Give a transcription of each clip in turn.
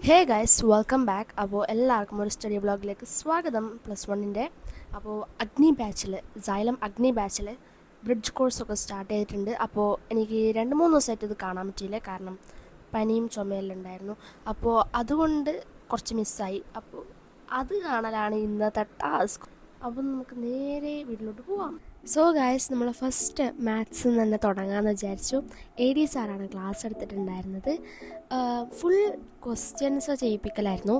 Hey guys, welcome back. അപ്പോൾ എല്ലാവർക്കും ഒരു സ്റ്റഡി വ്ളോഗിലേക്ക് സ്വാഗതം. +1 അപ്പോൾ അഗ്നി ബാച്ചിൽ ബ്രിഡ്ജ് കോഴ്സൊക്കെ സ്റ്റാർട്ട് ചെയ്തിട്ടുണ്ട്. അപ്പോൾ എനിക്ക് 2-3 ദിവസമായിട്ട് ഇത് കാണാൻ പറ്റിയില്ല, കാരണം പനിയും ചുമയെല്ലാം ഉണ്ടായിരുന്നു. അപ്പോൾ അതുകൊണ്ട് കുറച്ച് മിസ്സായി. അപ്പോൾ അത് കാണലാണ് ഇന്നത്തെ ടാസ്ക്. അപ്പോൾ നമുക്ക് നേരെ വീട്ടിലോട്ട് പോവാം. സോ ഗായ്സ്, നമ്മൾ ഫസ്റ്റ് മാത്സിൽ നിന്ന് തന്നെ തുടങ്ങാമെന്ന് വിചാരിച്ചു. AD സാറാണ് ക്ലാസ് എടുത്തിട്ടുണ്ടായിരുന്നത്. ഫുൾ ക്വസ്റ്റ്യൻസ് ചെയ്യിപ്പിക്കലായിരുന്നു.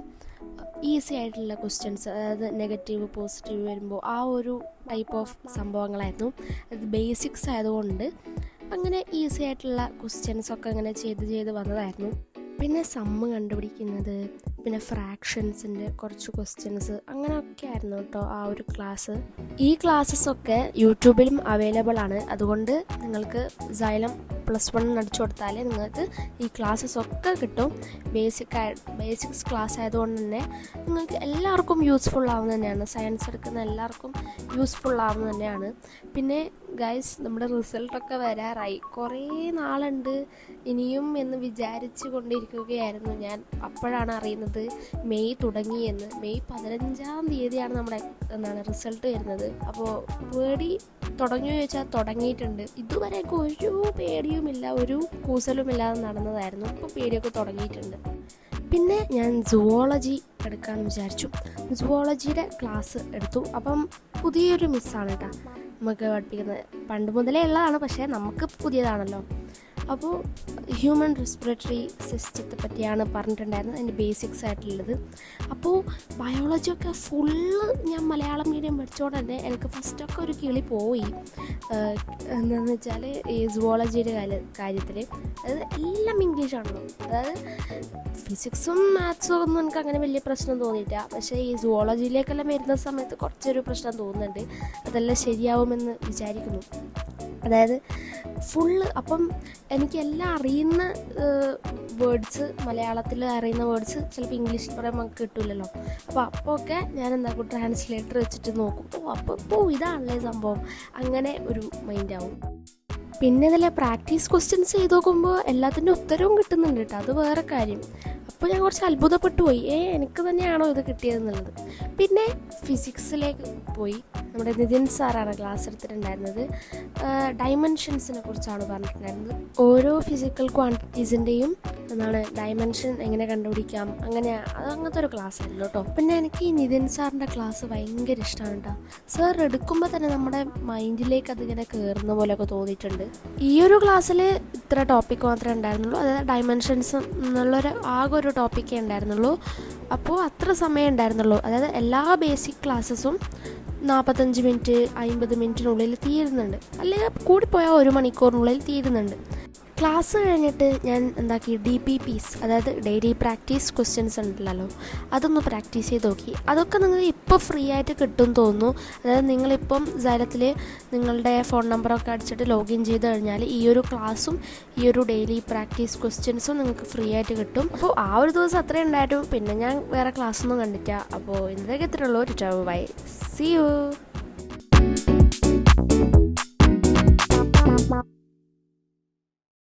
ഈസി ആയിട്ടുള്ള ക്വസ്റ്റ്യൻസ്, അതായത് നെഗറ്റീവ് പോസിറ്റീവ് വരുമ്പോൾ ആ ഒരു ടൈപ്പ് ഓഫ് സംഭവങ്ങളായിരുന്നു. അത് ബേസിക്സ് ആയതുകൊണ്ട് അങ്ങനെ ഈസി ആയിട്ടുള്ള ക്വസ്റ്റ്യൻസൊക്കെ അങ്ങനെ ചെയ്ത് വന്നതായിരുന്നു. പിന്നെ സമ്മ് കണ്ടുപിടിക്കുന്നത്, പിന്നെ ഫ്രാക്ഷൻസിൻ്റെ കുറച്ച് ക്വസ്റ്റ്യൻസ്, അങ്ങനെയൊക്കെ ആയിരുന്നു കേട്ടോ ആ ഒരു ക്ലാസ്. ഈ ക്ലാസ്സസൊക്കെ യൂട്യൂബിലും അവൈലബിൾ ആണ്. അതുകൊണ്ട് നിങ്ങൾക്ക് Xylem +1 അടിച്ചു കൊടുത്താൽ നിങ്ങൾക്ക് ഈ ക്ലാസ്സസൊക്കെ കിട്ടും. ബേസിക്സ് ക്ലാസ് ആയതുകൊണ്ട് തന്നെ നിങ്ങൾക്ക് എല്ലാവർക്കും യൂസ്ഫുൾ ആവുന്ന തന്നെയാണ്. സയൻസ് എടുക്കുന്ന എല്ലാവർക്കും യൂസ്ഫുൾ ആവുന്ന തന്നെയാണ്. പിന്നെ ഗൈസ്, നമ്മുടെ റിസൾട്ടൊക്കെ വരാറായി. കുറേ നാളുണ്ട് ഇനിയും എന്ന് വിചാരിച്ചു കൊണ്ടിരിക്കുകയായിരുന്നു ഞാൻ. അപ്പോഴാണ് അറിയുന്നത് മെയ് തുടങ്ങിയെന്ന്. മെയ് 15-ാം തീയതിയാണ് നമ്മുടെ റിസൾട്ട് വരുന്നത്. അപ്പോൾ പേടി തുടങ്ങിയോ ചോദിച്ചാൽ തുടങ്ങിയിട്ടുണ്ട്. ഇതുവരെയൊക്കെ ഒരു പേടിയുമില്ല, ഒരു കൂസലുമില്ലാതെ നടന്നതായിരുന്നു. ഇപ്പോൾ പേടിയൊക്കെ തുടങ്ങിയിട്ടുണ്ട്. പിന്നെ ഞാൻ സുവോളജി എടുക്കാമെന്ന് വിചാരിച്ചു. സുവോളജിയുടെ ക്ലാസ് എടുത്തു. അപ്പം പുതിയൊരു മിസ്സാണ് കേട്ടോ നമുക്ക് പഠിപ്പിക്കുന്നത്. പണ്ട് മുതലേ ഉള്ളതാണ്, പക്ഷേ നമുക്ക് പുതിയതാണല്ലോ. അപ്പോൾ ഹ്യൂമൻ റെസ്പിറേറ്ററി സിസ്റ്റത്തെ പറ്റിയാണ് പറഞ്ഞിട്ടുണ്ടായിരുന്നത്, അതിൻ്റെ ബേസിക്സ് ആയിട്ടുള്ളത്. അപ്പോൾ ബയോളജിയൊക്കെ ഫുള്ള് ഞാൻ മലയാളം മീഡിയം പഠിച്ചോണ്ട് തന്നെ എനിക്ക് ഫസ്റ്റൊക്കെ ഒരു കിളി പോയി. എന്താണെന്ന് വെച്ചാൽ ഈ സുവോളജിയുടെ കാര്യത്തിൽ അതായത് എല്ലാം ഇംഗ്ലീഷാണല്ലോ. അതായത് ഫിസിക്സും മാത്സും ഒന്നും എനിക്ക് അങ്ങനെ വലിയ പ്രശ്നം തോന്നിയില്ല. പക്ഷേ ഈ സുവോളജിയിലേക്കെല്ലാം വരുന്ന സമയത്ത് കുറച്ചൊരു പ്രശ്നം തോന്നുന്നുണ്ട്. അതെല്ലാം ശരിയാവുമെന്ന് വിചാരിക്കുന്നു. അതായത് ഫുള്ള് അപ്പം എനിക്ക് എല്ലാം അറിയുന്ന വേർഡ്സ്, മലയാളത്തിൽ അറിയുന്ന വേർഡ്സ് ചിലപ്പോൾ ഇംഗ്ലീഷിൽ പറയാൻ നമുക്ക് കിട്ടില്ലല്ലോ. അപ്പോൾ ഒക്കെ ഞാൻ എന്താക്കും, ട്രാൻസ്ലേറ്റർ വെച്ചിട്ട് നോക്കും. അപ്പോൾ ഇതാണല്ലേ സംഭവം, അങ്ങനെ ഒരു മൈൻഡാവും. പിന്നെ ഇതിലെ പ്രാക്ടീസ് ക്വസ്റ്റ്യൻസ് ചെയ്ത് നോക്കുമ്പോൾ എല്ലാത്തിൻ്റെ ഉത്തരവും കിട്ടുന്നുണ്ട് കേട്ടോ, അത് വേറെ കാര്യം. അപ്പോൾ ഞാൻ കുറച്ച് അത്ഭുതപ്പെട്ടു പോയി, എനിക്ക് തന്നെയാണോ ഇത് കിട്ടിയതെന്നുള്ളത്. പിന്നെ ഫിസിക്സിലേക്ക് പോയി. നമ്മുടെ നിതിൻ സാറാണ് ക്ലാസ് എടുത്തിട്ടുണ്ടായിരുന്നത്. ഡൈമെൻഷൻസിനെ കുറിച്ചാണ് പറഞ്ഞിട്ടുണ്ടായിരുന്നത്. ഓരോ ഫിസിക്കൽ ക്വാണ്ടിറ്റീസിൻ്റെയും ഡൈമെൻഷൻ എങ്ങനെ കണ്ടുപിടിക്കാം, അങ്ങനത്തെ ഒരു ക്ലാസ് ആയിരുന്നു കേട്ടോ. പിന്നെ എനിക്ക് ഈ നിതിൻ സാറിൻ്റെ ക്ലാസ് ഭയങ്കര ഇഷ്ടമാണ് കേട്ടോ. സാർ എടുക്കുമ്പോൾ തന്നെ നമ്മുടെ മൈൻഡിലേക്ക് അതിങ്ങനെ കയറുന്ന പോലെയൊക്കെ തോന്നിയിട്ടുണ്ട്. ഈ ഒരു ക്ലാസ്സിൽ ഇത്ര ടോപ്പിക്ക് മാത്രമേ ഉണ്ടായിരുന്നുള്ളൂ, അതായത് ഡൈമെൻഷൻസ് എന്നുള്ളൊരു ആകെ ഒരു ടോപ്പിക്കേ ഉണ്ടായിരുന്നുള്ളൂ. അപ്പോൾ അത്ര സമയം ഉണ്ടായിരുന്നുള്ളൂ. അതായത് എല്ലാ ബേസിക് ക്ലാസ്സസും 45 മിനിറ്റ് 50 മിനിറ്റിനുള്ളിൽ തീരുന്നുണ്ട്, അല്ലെങ്കിൽ കൂടിപ്പോയാൽ 1 മണിക്കൂറിനുള്ളിൽ തീരുന്നുണ്ട്. ക്ലാസ് കഴിഞ്ഞിട്ട് ഞാൻ എന്താക്കി, DPPs അതായത് ഡെയിലി പ്രാക്ടീസ് ക്വസ്റ്റ്യൻസ് ഉണ്ടല്ലോ, അതൊന്ന് പ്രാക്ടീസ് ചെയ്ത് നോക്കി. അതൊക്കെ നിങ്ങൾക്ക് ഇപ്പോൾ ഫ്രീ ആയിട്ട് കിട്ടും തോന്നുന്നു. അതായത് നിങ്ങളിപ്പം Xylemത്തിൽ നിങ്ങളുടെ ഫോൺ നമ്പറൊക്കെ അടിച്ചിട്ട് ലോഗിൻ ചെയ്ത് കഴിഞ്ഞാൽ ഈ ഒരു ക്ലാസ്സും ഈ ഒരു ഡെയിലി പ്രാക്ടീസ് ക്വസ്റ്റ്യൻസും നിങ്ങൾക്ക് ഫ്രീ ആയിട്ട് കിട്ടും. അപ്പോൾ ആ ഒരു ദിവസം അത്രയും ഉണ്ടായിട്ടും പിന്നെ ഞാൻ വേറെ ക്ലാസ്സൊന്നും കണ്ടില്ല. അപ്പോൾ ഇന്നത്തേക്ക് ഇത്രയുള്ളൂ. Bye, see U.